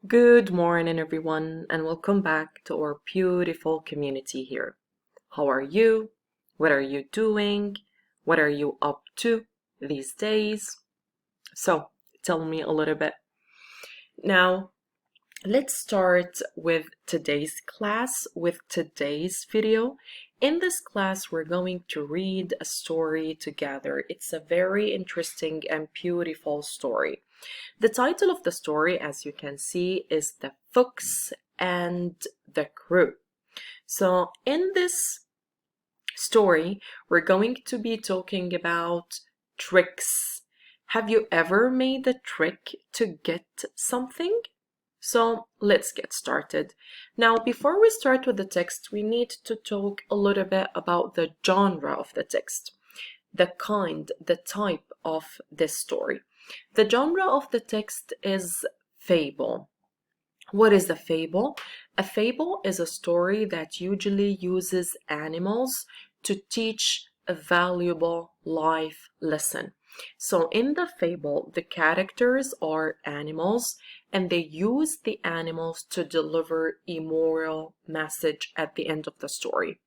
Good morning, everyone, and welcome back to our beautiful community here. How are you? What are you doing? What are you up to these days? So, tell me a little bit. Now, let's start with today's class, with today's video. In this class, we're going to read a story together. It's a very interesting and beautiful story. The title of the story, as you can see, is The Fox and the Crow. So in this story, we're going to be talking about tricks. Have you ever made a trick to get something? So let's get started. Now, before we start with the text, we need to talk a little bit about the genre of the text, the kind, the type of this story. The genre of the text is fable. What is a fable? A fable is a story that usually uses animals to teach a valuable life lesson. So in the fable, the characters are animals and they use the animals to deliver a moral message at the end of the story.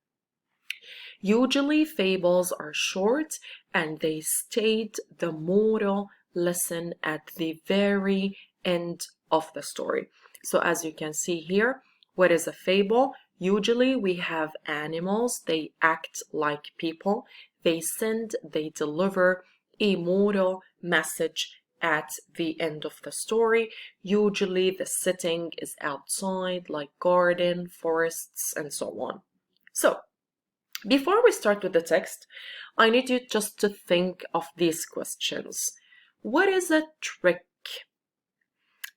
Usually fables are short and they state the moral lesson at the very end of the story. So as you can see here, what is a fable? Usually we have animals, they act like people, they send, they deliver a moral message at the end of the story. Usually the setting is outside, like garden, forests, and so on. So, before we start with the text, I need you just to think of these questions. What is a trick?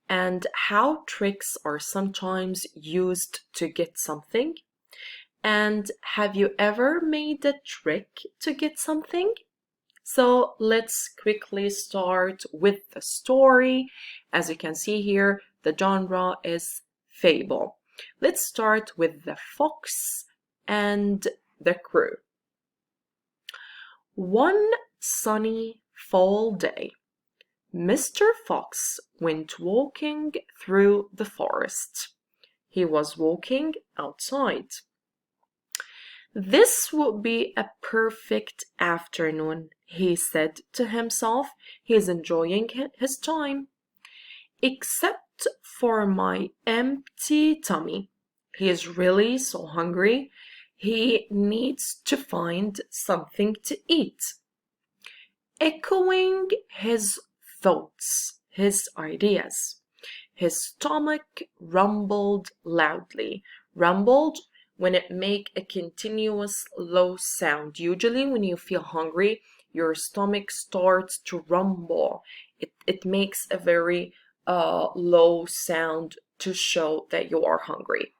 And how tricks are sometimes used to get something? And have you ever made a trick to get something? So let's quickly start with the story. As you can see here, the genre is fable. Let's start with the fox and the Crow. One sunny fall day, Mr. Fox went walking through the forest. He was walking outside. This would be a perfect afternoon, he said to himself. He's enjoying his time. Except for my empty tummy. He is really so hungry. He needs to find something to eat. Echoing his thoughts, his ideas, his stomach rumbled loudly. Rumbled when it make a continuous low sound. Usually when you feel hungry, your stomach starts to rumble. It makes a very low sound to show that you are hungry.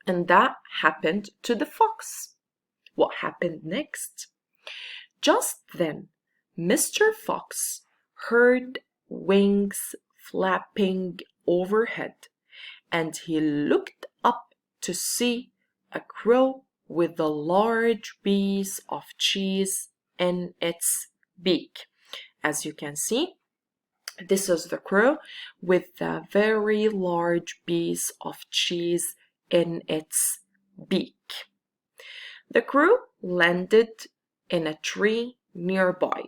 And that happened to the fox. What happened next? Just then, Mr. Fox heard wings flapping overhead, and he looked up to see a crow with a large piece of cheese in its beak. As you can see, this is the crow with a very large piece of cheese in its beak. The crow landed in a tree nearby,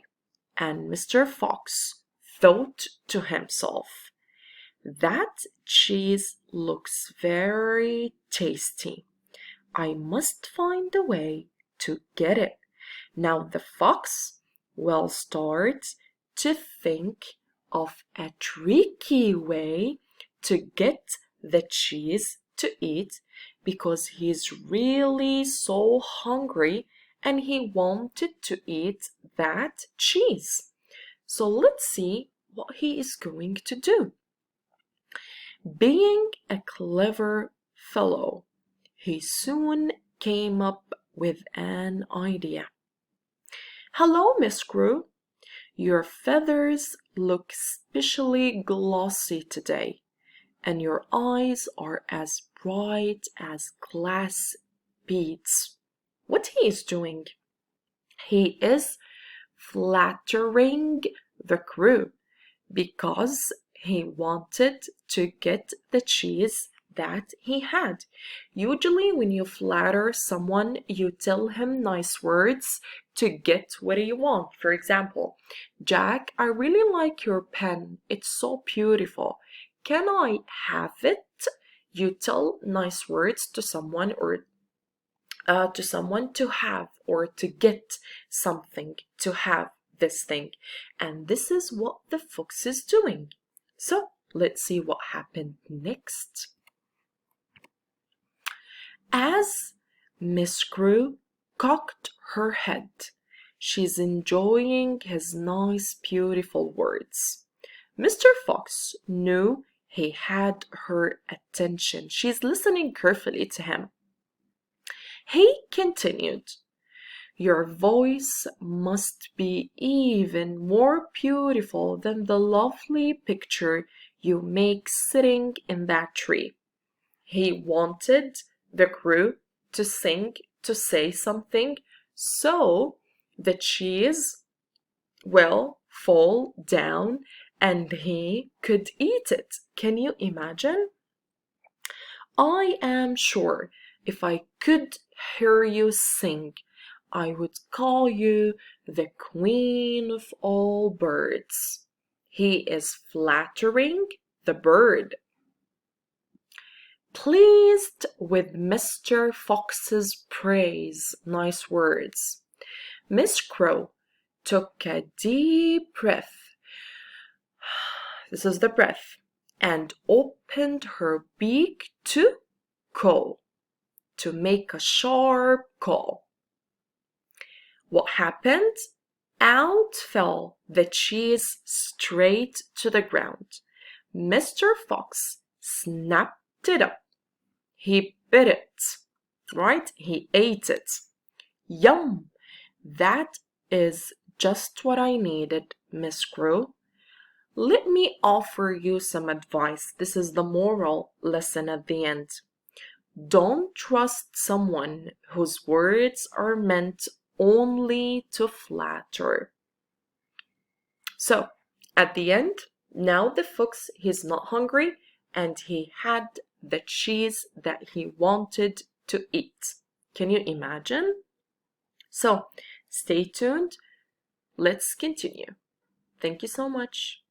and Mr. Fox thought to himself, that cheese looks very tasty. I must find a way to get it. Now the fox will start to think of a tricky way to get the cheese to eat because he's really so hungry and he wanted to eat that cheese. So let's see what he is going to do. Being a clever fellow, he soon came up with an idea. Hello, Miss Crow. Your feathers look especially glossy today, and your eyes are as bright as glass beads. What he is doing? He is flattering the crow because he wanted to get the cheese that he had. Usually, when you flatter someone, you tell him nice words to get what you want. For example, Jack, I really like your pen. It's so beautiful. Can I have it? You tell nice words to someone or to someone to have or to get something, to have this thing. And this is what the fox is doing. So let's see what happened next. As Miss Crow cocked her head, she's enjoying his nice, beautiful words. Mr. Fox knew he had her attention. She's listening carefully to him. He continued, your voice must be even more beautiful than the lovely picture you make sitting in that tree. He wanted the crew to sing, to say something, so the cheese will fall down and he could eat it. Can you imagine? I am sure if I could hear you sing, I would call you the queen of all birds. He is flattering the bird. Pleased with Mr. Fox's praise, nice words, Miss Crow took a deep breath. This is the breath, and opened her beak to call, to make a sharp call. What happened? Out fell the cheese straight to the ground. Mr. Fox snapped it up. He bit it, right? He ate it. Yum! That is just what I needed, Miss Crow. Let me offer you some advice. This is the moral lesson at the end. Don't trust someone whose words are meant only to flatter. So, at the end, now the fox, he's not hungry and he had the cheese that he wanted to eat. Can you imagine? So, stay tuned. Let's continue. Thank you so much.